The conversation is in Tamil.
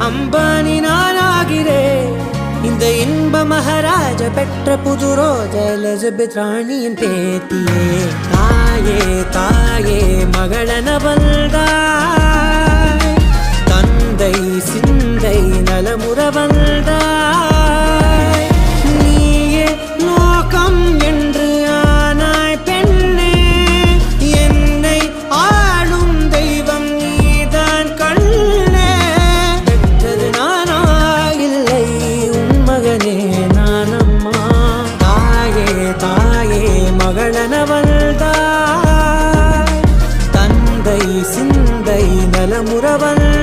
அம்பானி நானாகிறேன் இந்த இன்ப மகாராஜ பெற்ற புது ரோஜ எலிசபெத் ராணியின் பேத்தியே தாயே தாயே மகளன வந்தாய் தந்தை சிந்தை நலமுற வந்தாய் நீயே லோகம் என்று ஆனாய் பெண்ணே என்னை ஆளும் தெய்வம் நீதான் கண்ணே பெற்றது நானா இல்லை உன் மகனே நானம்மா தாயே தாயே மகளன வந்தாய் தந்தை சிந்தை நலமுற வந்தாய்